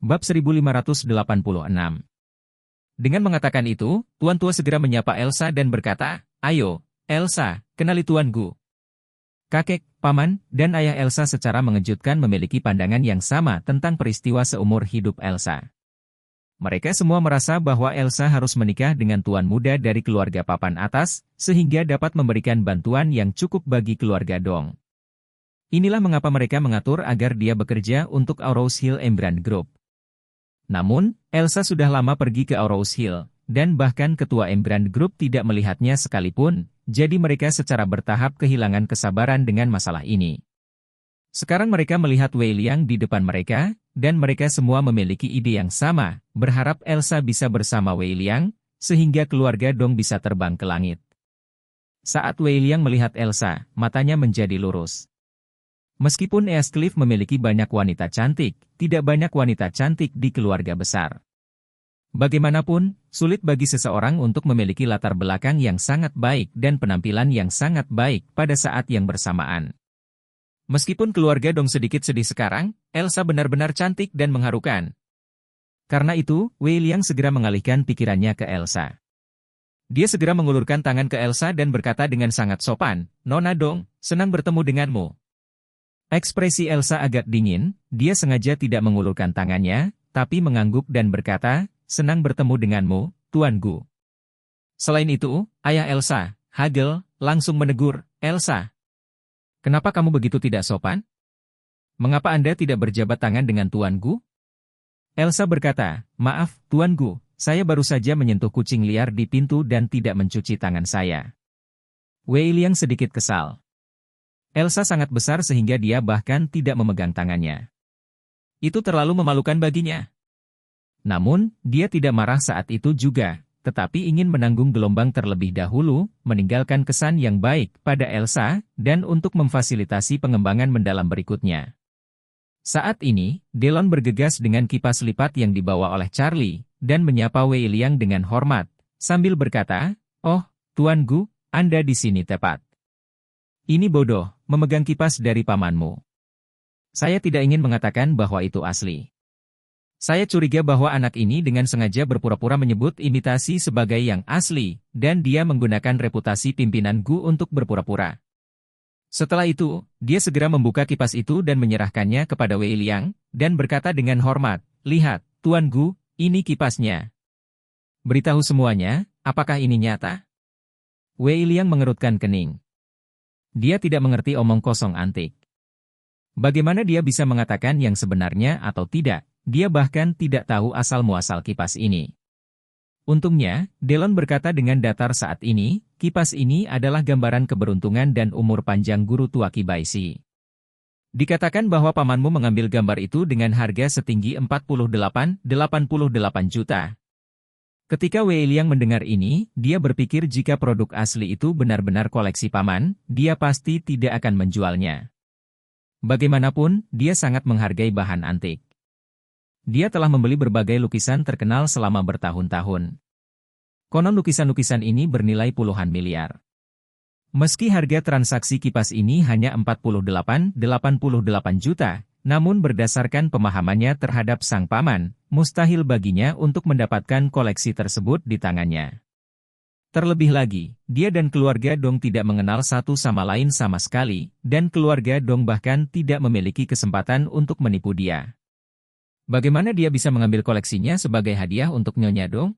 Bab 1586. Dengan mengatakan itu, Tuan Tua segera menyapa Elsa dan berkata, "Ayo, Elsa, kenali Tuan Gu." Kakek, paman, dan ayah Elsa secara mengejutkan memiliki pandangan yang sama tentang peristiwa seumur hidup Elsa. Mereka semua merasa bahwa Elsa harus menikah dengan tuan muda dari keluarga papan atas, sehingga dapat memberikan bantuan yang cukup bagi keluarga Dong. Inilah mengapa mereka mengatur agar dia bekerja untuk Aurous Hill Embran Group. Namun, Elsa sudah lama pergi ke Aurous Hill, dan bahkan ketua Embran Group tidak melihatnya sekalipun, jadi mereka secara bertahap kehilangan kesabaran dengan masalah ini. Sekarang mereka melihat Wei Liang di depan mereka, dan mereka semua memiliki ide yang sama, berharap Elsa bisa bersama Wei Liang, sehingga keluarga Dong bisa terbang ke langit. Saat Wei Liang melihat Elsa, matanya menjadi lurus. Meskipun Eastcliff memiliki banyak wanita cantik, tidak banyak wanita cantik di keluarga besar. Bagaimanapun, sulit bagi seseorang untuk memiliki latar belakang yang sangat baik dan penampilan yang sangat baik pada saat yang bersamaan. Meskipun keluarga Dong sedikit sedih sekarang, Elsa benar-benar cantik dan mengharukan. Karena itu, Wei Liang segera mengalihkan pikirannya ke Elsa. Dia segera mengulurkan tangan ke Elsa dan berkata dengan sangat sopan, "Nona Dong, senang bertemu denganmu." Ekspresi Elsa agak dingin, dia sengaja tidak mengulurkan tangannya, tapi mengangguk dan berkata, "Senang bertemu denganmu, Tuan Gu." Selain itu, ayah Elsa, Hagel, langsung menegur, "Elsa, kenapa kamu begitu tidak sopan? Mengapa Anda tidak berjabat tangan dengan Tuan Gu?" Elsa berkata, "Maaf, Tuan Gu, saya baru saja menyentuh kucing liar di pintu dan tidak mencuci tangan saya." Wei Liang sedikit kesal. Elsa sangat besar sehingga dia bahkan tidak memegang tangannya. Itu terlalu memalukan baginya. Namun, dia tidak marah saat itu juga, tetapi ingin menanggung gelombang terlebih dahulu, meninggalkan kesan yang baik pada Elsa, dan untuk memfasilitasi pengembangan mendalam berikutnya. Saat ini, Delon bergegas dengan kipas lipat yang dibawa oleh Charlie, dan menyapa Wei Liang dengan hormat, sambil berkata, "Oh, Tuan Gu, Anda di sini tepat. Ini bodoh, memegang kipas dari pamanmu. Saya tidak ingin mengatakan bahwa itu asli. Saya curiga bahwa anak ini dengan sengaja berpura-pura menyebut imitasi sebagai yang asli, dan dia menggunakan reputasi pimpinan Gu untuk berpura-pura." Setelah itu, dia segera membuka kipas itu dan menyerahkannya kepada Wei Liang, dan berkata dengan hormat, "Lihat, Tuan Gu, ini kipasnya. Beritahu semuanya, apakah ini nyata?" Wei Liang mengerutkan kening. Dia tidak mengerti omong kosong antik. Bagaimana dia bisa mengatakan yang sebenarnya atau tidak, dia bahkan tidak tahu asal-muasal kipas ini. Untungnya, Delon berkata dengan datar saat ini, kipas ini adalah gambaran keberuntungan dan umur panjang guru tua Kibaisi. Dikatakan bahwa pamanmu mengambil gambar itu dengan harga setinggi 88 juta. Ketika Wei Liang mendengar ini, dia berpikir jika produk asli itu benar-benar koleksi paman, dia pasti tidak akan menjualnya. Bagaimanapun, dia sangat menghargai bahan antik. Dia telah membeli berbagai lukisan terkenal selama bertahun-tahun. Konon lukisan-lukisan ini bernilai puluhan miliar. Meski harga transaksi kipas ini hanya 88 juta, namun berdasarkan pemahamannya terhadap sang paman, mustahil baginya untuk mendapatkan koleksi tersebut di tangannya. Terlebih lagi, dia dan keluarga Dong tidak mengenal satu sama lain sama sekali, dan keluarga Dong bahkan tidak memiliki kesempatan untuk menipu dia. Bagaimana dia bisa mengambil koleksinya sebagai hadiah untuk Nyonya Dong?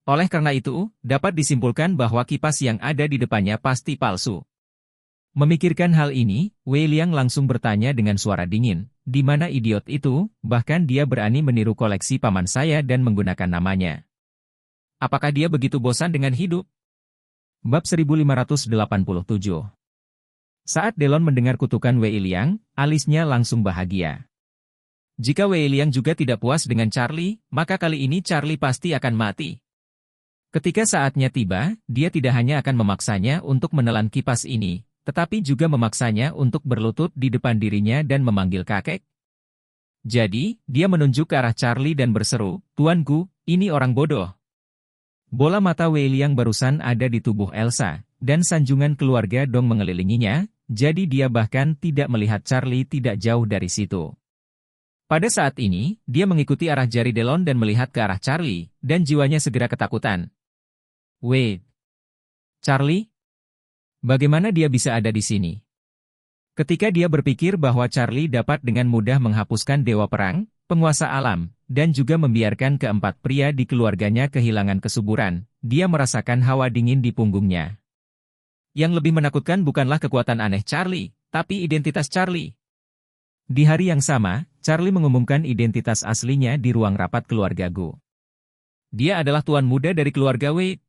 Oleh karena itu, dapat disimpulkan bahwa kipas yang ada di depannya pasti palsu. Memikirkan hal ini, Wei Liang langsung bertanya dengan suara dingin, "Di mana idiot itu, bahkan dia berani meniru koleksi paman saya dan menggunakan namanya. Apakah dia begitu bosan dengan hidup?" Bab 1587. Saat Delon mendengar kutukan Wei Liang, alisnya langsung bahagia. Jika Wei Liang juga tidak puas dengan Charlie, maka kali ini Charlie pasti akan mati. Ketika saatnya tiba, dia tidak hanya akan memaksanya untuk menelan kipas ini, tetapi juga memaksanya untuk berlutut di depan dirinya dan memanggil kakek. Jadi, dia menunjuk ke arah Charlie dan berseru, "Tuan Gu, ini orang bodoh." Bola mata Wei Liang barusan ada di tubuh Elsa, dan sanjungan keluarga Dong mengelilinginya, jadi dia bahkan tidak melihat Charlie tidak jauh dari situ. Pada saat ini, dia mengikuti arah jari Delon dan melihat ke arah Charlie, dan jiwanya segera ketakutan. Wait. Charlie? Bagaimana dia bisa ada di sini? Ketika dia berpikir bahwa Charlie dapat dengan mudah menghapuskan dewa perang, penguasa alam, dan juga membiarkan keempat pria di keluarganya kehilangan kesuburan, dia merasakan hawa dingin di punggungnya. Yang lebih menakutkan bukanlah kekuatan aneh Charlie, tapi identitas Charlie. Di hari yang sama, Charlie mengumumkan identitas aslinya di ruang rapat keluarga Gu. Dia adalah tuan muda dari keluarga Wei,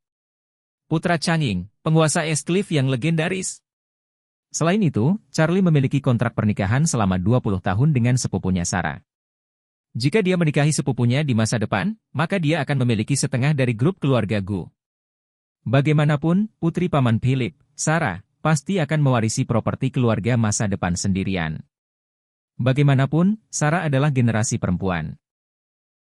putra Changing, penguasa Es Cliff yang legendaris. Selain itu, Charlie memiliki kontrak pernikahan selama 20 tahun dengan sepupunya Sarah. Jika dia menikahi sepupunya di masa depan, maka dia akan memiliki setengah dari grup keluarga Gu. Bagaimanapun, putri paman Philip, Sarah, pasti akan mewarisi properti keluarga masa depan sendirian. Bagaimanapun, Sarah adalah generasi perempuan.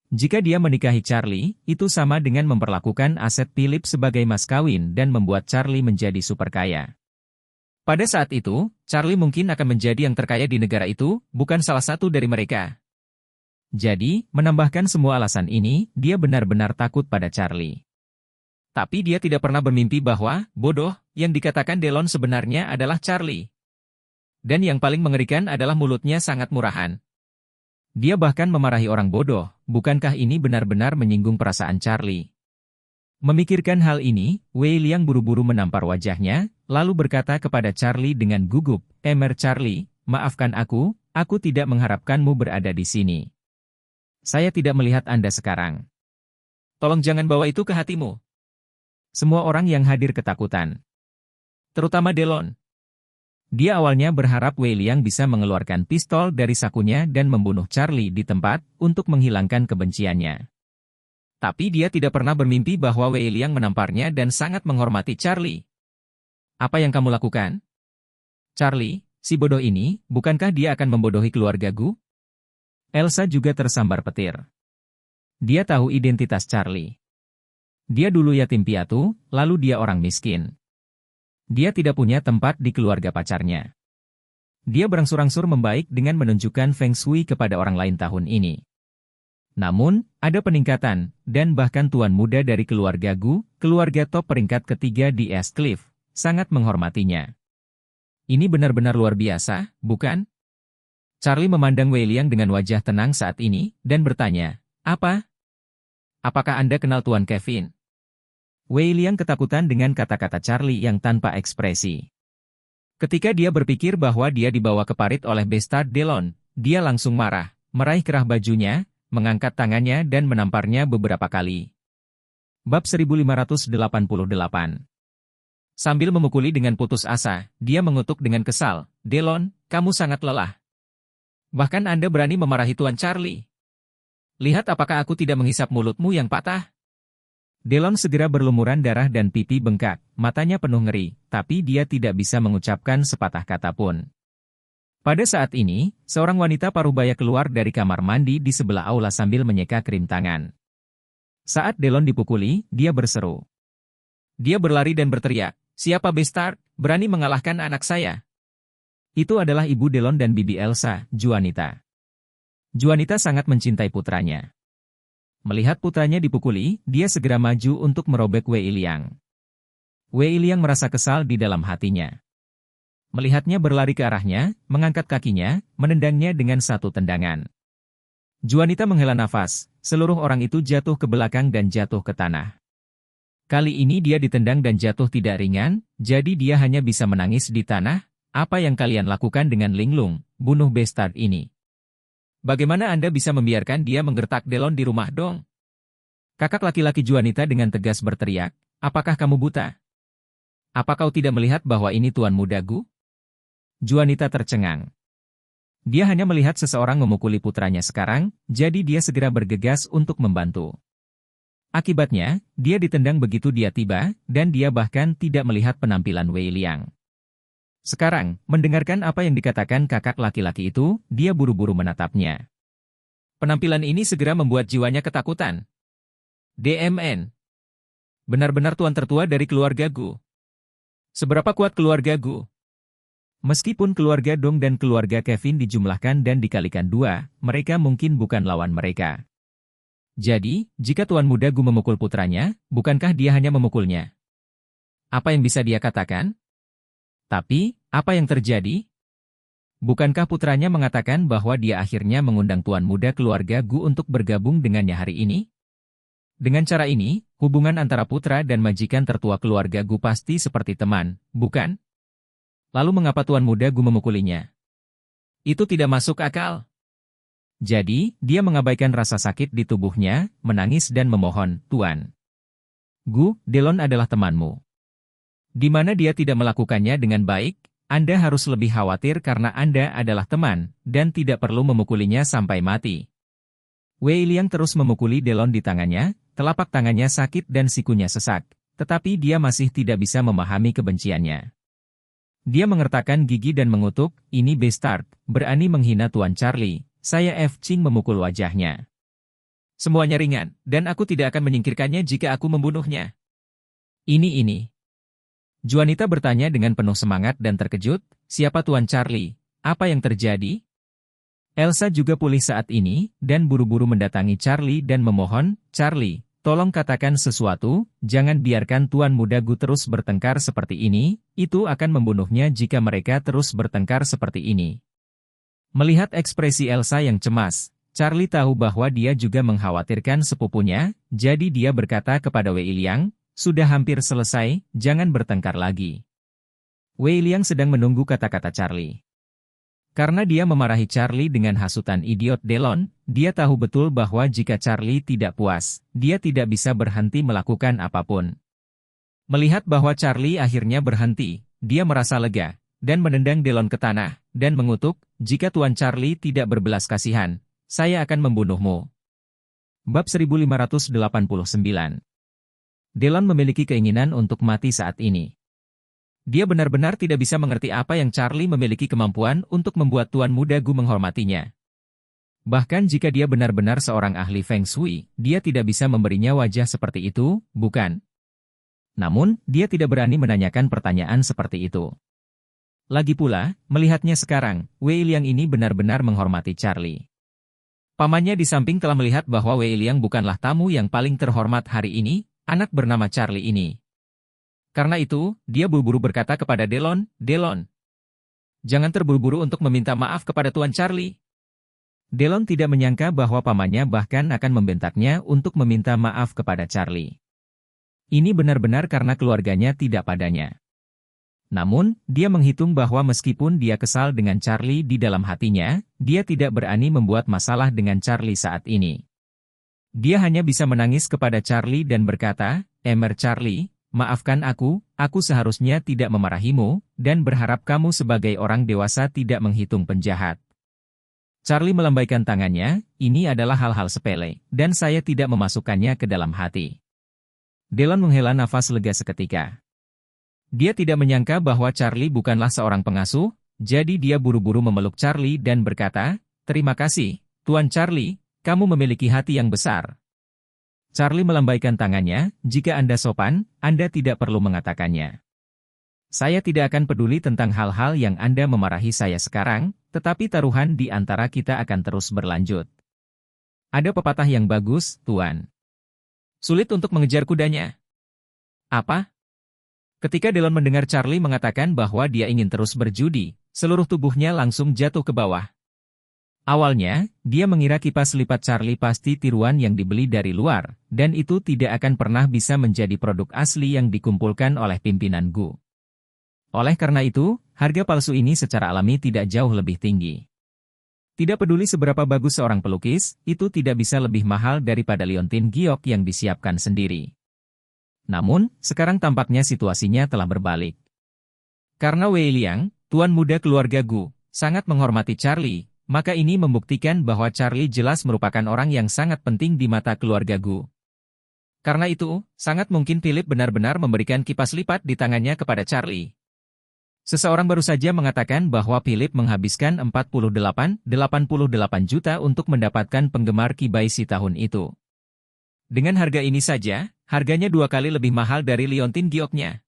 Jika dia menikahi Charlie, itu sama dengan memperlakukan aset Philip sebagai mas kawin dan membuat Charlie menjadi super kaya. Pada saat itu, Charlie mungkin akan menjadi yang terkaya di negara itu, bukan salah satu dari mereka. Jadi, menambahkan semua alasan ini, dia benar-benar takut pada Charlie. Tapi dia tidak pernah bermimpi bahwa, bodoh, yang dikatakan Delon sebenarnya adalah Charlie. Dan yang paling mengerikan adalah mulutnya sangat murahan. Dia bahkan memarahi orang bodoh, bukankah ini benar-benar menyinggung perasaan Charlie? Memikirkan hal ini, Wei Liang buru-buru menampar wajahnya, lalu berkata kepada Charlie dengan gugup, Charlie, maafkan aku tidak mengharapkanmu berada di sini. Saya tidak melihat Anda sekarang. Tolong jangan bawa itu ke hatimu. Semua orang yang hadir ketakutan. Terutama Delon. Dia awalnya berharap Wei Liang bisa mengeluarkan pistol dari sakunya dan membunuh Charlie di tempat untuk menghilangkan kebenciannya. Tapi dia tidak pernah bermimpi bahwa Wei Liang menamparnya dan sangat menghormati Charlie. Apa yang kamu lakukan? Charlie, si bodoh ini, bukankah dia akan membodohi keluarga Gu? Elsa juga tersambar petir. Dia tahu identitas Charlie. Dia dulu yatim piatu, lalu dia orang miskin. Dia tidak punya tempat di keluarga pacarnya. Dia berangsur-angsur membaik dengan menunjukkan Feng Shui kepada orang lain tahun ini. Namun, ada peningkatan, dan bahkan tuan muda dari keluarga Gu, keluarga top peringkat ketiga di Es Cliff, sangat menghormatinya. Ini benar-benar luar biasa, bukan? Charlie memandang Wei Liang dengan wajah tenang saat ini, dan bertanya, apa? Apakah Anda kenal Tuan Kevin? Wei Liang ketakutan dengan kata-kata Charlie yang tanpa ekspresi. Ketika dia berpikir bahwa dia dibawa ke parit oleh Bestard Delon, dia langsung marah, meraih kerah bajunya, mengangkat tangannya dan menamparnya beberapa kali. Bab 1588. Sambil memukuli dengan putus asa, dia mengutuk dengan kesal, Delon, kamu sangat lelah. Bahkan Anda berani memarahi Tuan Charlie. Lihat apakah aku tidak menghisap mulutmu yang patah. Delon segera berlumuran darah dan pipi bengkak, matanya penuh ngeri, tapi dia tidak bisa mengucapkan sepatah kata pun. Pada saat ini, seorang wanita parubaya keluar dari kamar mandi di sebelah aula sambil menyeka krim tangan. Saat Delon dipukuli, dia berseru. Dia berlari dan berteriak, siapa Bestard, berani mengalahkan anak saya? Itu adalah ibu Delon dan bibi Elsa, Juanita. Juanita sangat mencintai putranya. Melihat putranya dipukuli, dia segera maju untuk merobek Wei Liang. Wei Liang merasa kesal di dalam hatinya. Melihatnya berlari ke arahnya, mengangkat kakinya, menendangnya dengan satu tendangan. Juanita menghela nafas, seluruh orang itu jatuh ke belakang dan jatuh ke tanah. Kali ini dia ditendang dan jatuh tidak ringan, jadi dia hanya bisa menangis di tanah. Apa yang kalian lakukan dengan Linglung, bunuh Bestard ini? Bagaimana Anda bisa membiarkan dia menggertak Delon di rumah dong? Kakak laki-laki Juanita dengan tegas berteriak, apakah kamu buta? Apa kau tidak melihat bahwa ini tuan muda Gu? Juanita tercengang. Dia hanya melihat seseorang memukuli putranya sekarang, jadi dia segera bergegas untuk membantu. Akibatnya, dia ditendang begitu dia tiba, dan dia bahkan tidak melihat penampilan Wei Liang. Sekarang, mendengarkan apa yang dikatakan kakak laki-laki itu, dia buru-buru menatapnya. Penampilan ini segera membuat jiwanya ketakutan. DMN. Benar-benar tuan tertua dari keluarga Gu. Seberapa kuat keluarga Gu? Meskipun keluarga Dong dan keluarga Kevin dijumlahkan dan dikalikan 2, mereka mungkin bukan lawan mereka. Jadi, jika Tuan Muda Gu memukul putranya, bukankah dia hanya memukulnya? Apa yang bisa dia katakan? Tapi, apa yang terjadi? Bukankah putranya mengatakan bahwa dia akhirnya mengundang Tuan Muda keluarga Gu untuk bergabung dengannya hari ini? Dengan cara ini, hubungan antara putra dan majikan tertua keluarga Gu pasti seperti teman, bukan? Lalu mengapa Tuan Muda Gu memukulinya? Itu tidak masuk akal. Jadi, dia mengabaikan rasa sakit di tubuhnya, menangis dan memohon, Tuan Gu, Delon adalah temanmu. Di mana dia tidak melakukannya dengan baik, Anda harus lebih khawatir karena Anda adalah teman, dan tidak perlu memukulinya sampai mati. Wei Liang terus memukuli Delon di tangannya, telapak tangannya sakit dan sikunya sesak, tetapi dia masih tidak bisa memahami kebenciannya. Dia mengertakkan gigi dan mengutuk, ini bastard, berani menghina Tuan Charlie. Saya F. Ching memukul wajahnya. Semuanya ringan, dan aku tidak akan menyingkirkannya jika aku membunuhnya. Ini. Juanita bertanya dengan penuh semangat dan terkejut, siapa Tuan Charlie? Apa yang terjadi? Elsa juga pulih saat ini, dan buru-buru mendatangi Charlie dan memohon, Charlie, tolong katakan sesuatu, jangan biarkan Tuan Muda Gu terus bertengkar seperti ini, itu akan membunuhnya jika mereka terus bertengkar seperti ini. Melihat ekspresi Elsa yang cemas, Charlie tahu bahwa dia juga mengkhawatirkan sepupunya, jadi dia berkata kepada Wei Liang, sudah hampir selesai, jangan bertengkar lagi. Wei Liang sedang menunggu kata-kata Charlie. Karena dia memarahi Charlie dengan hasutan idiot Delon, dia tahu betul bahwa jika Charlie tidak puas, dia tidak bisa berhenti melakukan apapun. Melihat bahwa Charlie akhirnya berhenti, dia merasa lega, dan menendang Delon ke tanah, dan mengutuk, jika Tuan Charlie tidak berbelas kasihan, saya akan membunuhmu. Bab 1589. Delon memiliki keinginan untuk mati saat ini. Dia benar-benar tidak bisa mengerti apa yang Charlie memiliki kemampuan untuk membuat Tuan Muda Gu menghormatinya. Bahkan jika dia benar-benar seorang ahli Feng Shui, dia tidak bisa memberinya wajah seperti itu, bukan? Namun, dia tidak berani menanyakan pertanyaan seperti itu. Lagi pula, melihatnya sekarang, Wei Liang ini benar-benar menghormati Charlie. Pamannya di samping telah melihat bahwa Wei Liang bukanlah tamu yang paling terhormat hari ini, anak bernama Charlie ini. Karena itu, dia buru-buru berkata kepada Delon, Delon, jangan terburu-buru untuk meminta maaf kepada Tuan Charlie. Delon tidak menyangka bahwa pamannya bahkan akan membentaknya untuk meminta maaf kepada Charlie. Ini benar-benar karena keluarganya tidak padanya. Namun, dia menghitung bahwa meskipun dia kesal dengan Charlie di dalam hatinya, dia tidak berani membuat masalah dengan Charlie saat ini. Dia hanya bisa menangis kepada Charlie dan berkata, Charlie, maafkan aku seharusnya tidak memarahimu, dan berharap kamu sebagai orang dewasa tidak menghitung penjahat. Charlie melambaikan tangannya, ini adalah hal-hal sepele, dan saya tidak memasukkannya ke dalam hati. Delon menghela nafas lega seketika. Dia tidak menyangka bahwa Charlie bukanlah seorang pengasuh, jadi dia buru-buru memeluk Charlie dan berkata, terima kasih, Tuan Charlie, kamu memiliki hati yang besar. Charlie melambaikan tangannya, jika Anda sopan, Anda tidak perlu mengatakannya. Saya tidak akan peduli tentang hal-hal yang Anda memarahi saya sekarang, tetapi taruhan di antara kita akan terus berlanjut. Ada pepatah yang bagus, Tuan. Sulit untuk mengejar kudanya. Apa? Ketika Delon mendengar Charlie mengatakan bahwa dia ingin terus berjudi, seluruh tubuhnya langsung jatuh ke bawah. Awalnya, dia mengira kipas lipat Charlie pasti tiruan yang dibeli dari luar, dan itu tidak akan pernah bisa menjadi produk asli yang dikumpulkan oleh pimpinan Gu. Oleh karena itu, harga palsu ini secara alami tidak jauh lebih tinggi. Tidak peduli seberapa bagus seorang pelukis, itu tidak bisa lebih mahal daripada liontin giok yang disiapkan sendiri. Namun, sekarang tampaknya situasinya telah berbalik. Karena Wei Liang, Tuan Muda keluarga Gu, sangat menghormati Charlie, maka ini membuktikan bahwa Charlie jelas merupakan orang yang sangat penting di mata keluarga Gu. Karena itu, sangat mungkin Philip benar-benar memberikan kipas lipat di tangannya kepada Charlie. Seseorang baru saja mengatakan bahwa Philip menghabiskan 88 juta untuk mendapatkan penggemar Kibaisi tahun itu. Dengan harga ini saja, harganya 2 kali lebih mahal dari liontin gioknya.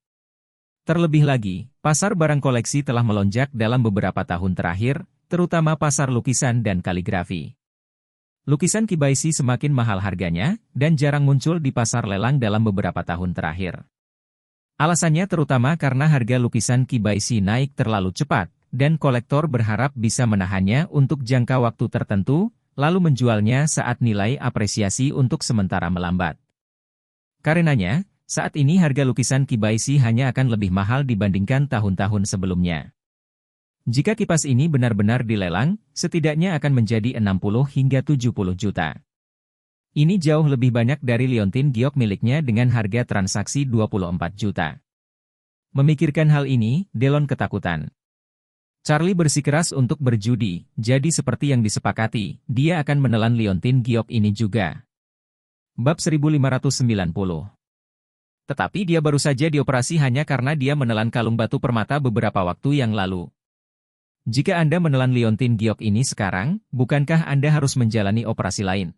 Terlebih lagi, pasar barang koleksi telah melonjak dalam beberapa tahun terakhir, terutama pasar lukisan dan kaligrafi. Lukisan Kibaisi semakin mahal harganya, dan jarang muncul di pasar lelang dalam beberapa tahun terakhir. Alasannya terutama karena harga lukisan Kibaisi naik terlalu cepat, dan kolektor berharap bisa menahannya untuk jangka waktu tertentu, lalu menjualnya saat nilai apresiasi untuk sementara melambat. Karenanya, saat ini harga lukisan Kibaisi hanya akan lebih mahal dibandingkan tahun-tahun sebelumnya. Jika kipas ini benar-benar dilelang, setidaknya akan menjadi 60 hingga 70 juta. Ini jauh lebih banyak dari liontin giok miliknya dengan harga transaksi 24 juta. Memikirkan hal ini, Delon ketakutan. Charlie bersikeras untuk berjudi, jadi seperti yang disepakati, dia akan menelan liontin giok ini juga. Bab 1590. Tetapi dia baru saja dioperasi hanya karena dia menelan kalung batu permata beberapa waktu yang lalu. Jika Anda menelan liontin giok ini sekarang, bukankah Anda harus menjalani operasi lain?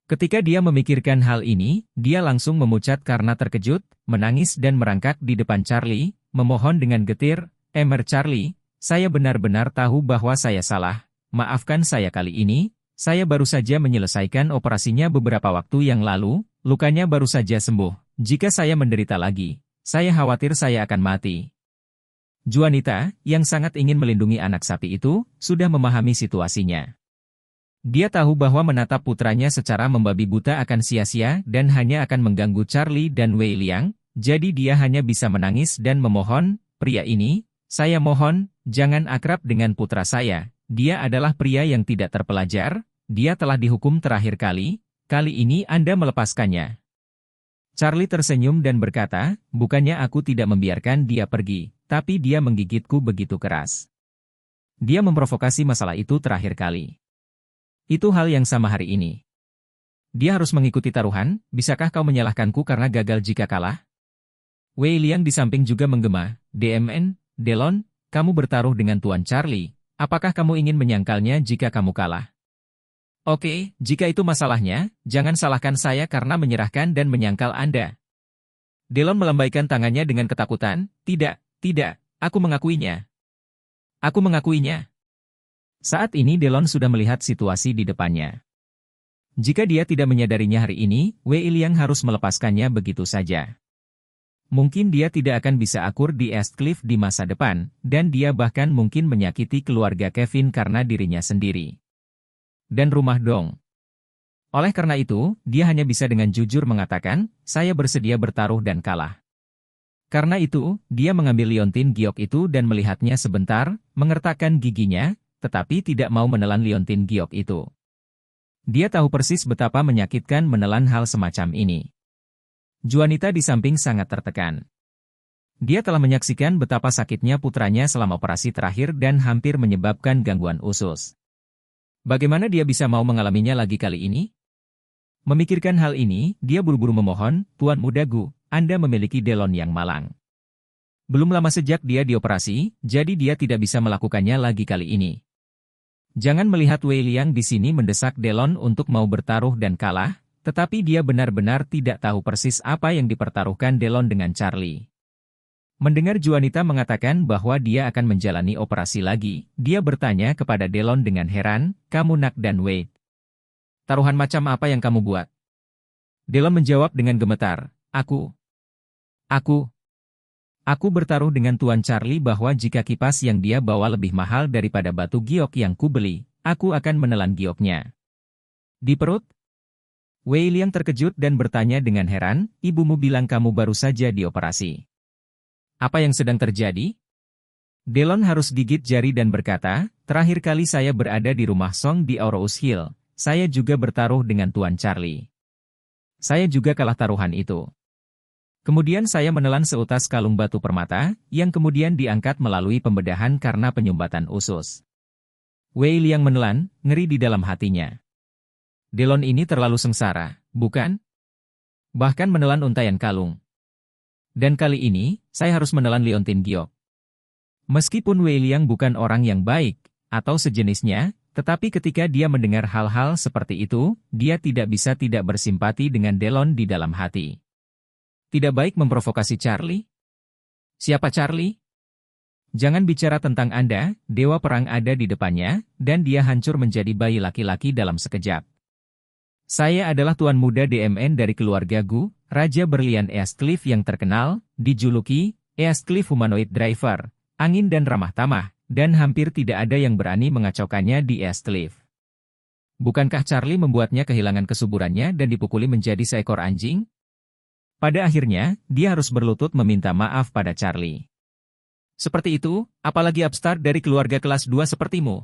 Ketika dia memikirkan hal ini, dia langsung memucat karena terkejut, menangis dan merangkak di depan Charlie, memohon dengan getir, "Emer Charlie, saya benar-benar tahu bahwa saya salah, maafkan saya kali ini, saya baru saja menyelesaikan operasinya beberapa waktu yang lalu, lukanya baru saja sembuh. Jika saya menderita lagi, saya khawatir saya akan mati." Juanita, yang sangat ingin melindungi anak sapi itu, sudah memahami situasinya. Dia tahu bahwa menatap putranya secara membabi buta akan sia-sia dan hanya akan mengganggu Charlie dan Wei Liang, jadi dia hanya bisa menangis dan memohon, "Pria ini, saya mohon, jangan akrab dengan putra saya. Dia adalah pria yang tidak terpelajar, dia telah dihukum terakhir kali ini Anda melepaskannya." Charlie tersenyum dan berkata, "Bukannya aku tidak membiarkan dia pergi, tapi dia menggigitku begitu keras. Dia memprovokasi masalah itu terakhir kali. Itu hal yang sama hari ini. Dia harus mengikuti taruhan, bisakah kau menyalahkanku karena gagal jika kalah?" Wei Liang di samping juga menggema, "DMN, Delon, kamu bertaruh dengan Tuan Charlie, apakah kamu ingin menyangkalnya jika kamu kalah?" "Oke, jika itu masalahnya, jangan salahkan saya karena menyerahkan dan menyangkal Anda." Delon melambaikan tangannya dengan ketakutan, Tidak, aku mengakuinya. Aku mengakuinya." Saat ini Delon sudah melihat situasi di depannya. Jika dia tidak menyadarinya hari ini, Wei Liang harus melepaskannya begitu saja. Mungkin dia tidak akan bisa akur di Eastcliff di masa depan, dan dia bahkan mungkin menyakiti keluarga Kevin karena dirinya sendiri. Dan rumah Dong. Oleh karena itu, dia hanya bisa dengan jujur mengatakan, "Saya bersedia bertaruh dan kalah." Karena itu, dia mengambil liontin giok itu dan melihatnya sebentar, mengertakkan giginya, tetapi tidak mau menelan liontin giok itu. Dia tahu persis betapa menyakitkan menelan hal semacam ini. Juanita di samping sangat tertekan. Dia telah menyaksikan betapa sakitnya putranya selama operasi terakhir dan hampir menyebabkan gangguan usus. Bagaimana dia bisa mau mengalaminya lagi kali ini? Memikirkan hal ini, dia buru-buru memohon, "Tuan Muda Gu, Anda memiliki Delon yang malang. Belum lama sejak dia dioperasi, jadi dia tidak bisa melakukannya lagi kali ini. Jangan melihat Wei Liang di sini mendesak Delon untuk mau bertaruh dan kalah, tetapi dia benar-benar tidak tahu persis apa yang dipertaruhkan Delon dengan Charlie." Mendengar Juanita mengatakan bahwa dia akan menjalani operasi lagi, dia bertanya kepada Delon dengan heran, "Kamu Nak dan Wei, taruhan macam apa yang kamu buat?" Delon menjawab dengan gemetar, Aku bertaruh dengan Tuan Charlie bahwa jika kipas yang dia bawa lebih mahal daripada batu giok yang kubeli, aku akan menelan gioknya." Di perut? Wei Liang terkejut dan bertanya dengan heran, "Ibumu bilang kamu baru saja dioperasi. Apa yang sedang terjadi?" Delon harus gigit jari dan berkata, "Terakhir kali saya berada di rumah Song di Aurous Hill, saya juga bertaruh dengan Tuan Charlie. Saya juga kalah taruhan itu. Kemudian saya menelan seutas kalung batu permata, yang kemudian diangkat melalui pembedahan karena penyumbatan usus." Wei Liang menelan, ngeri di dalam hatinya. Delon ini terlalu sengsara, bukan? Bahkan menelan untaian kalung. Dan kali ini, saya harus menelan liontin giok. Meskipun Wei Liang bukan orang yang baik, atau sejenisnya, tetapi ketika dia mendengar hal-hal seperti itu, dia tidak bisa tidak bersimpati dengan Delon di dalam hati. Tidak baik memprovokasi Charlie? Siapa Charlie? Jangan bicara tentang Anda, dewa perang ada di depannya, dan dia hancur menjadi bayi laki-laki dalam sekejap. Saya adalah tuan muda DMN dari keluarga Gu, Raja Berlian Eastcliff yang terkenal, dijuluki Eastcliff Humanoid Driver, angin dan ramah tamah, dan hampir tidak ada yang berani mengacaukannya di Eastcliff. Bukankah Charlie membuatnya kehilangan kesuburannya dan dipukuli menjadi seekor anjing? Pada akhirnya, dia harus berlutut meminta maaf pada Charlie. Seperti itu, apalagi upstart dari keluarga kelas 2 sepertimu.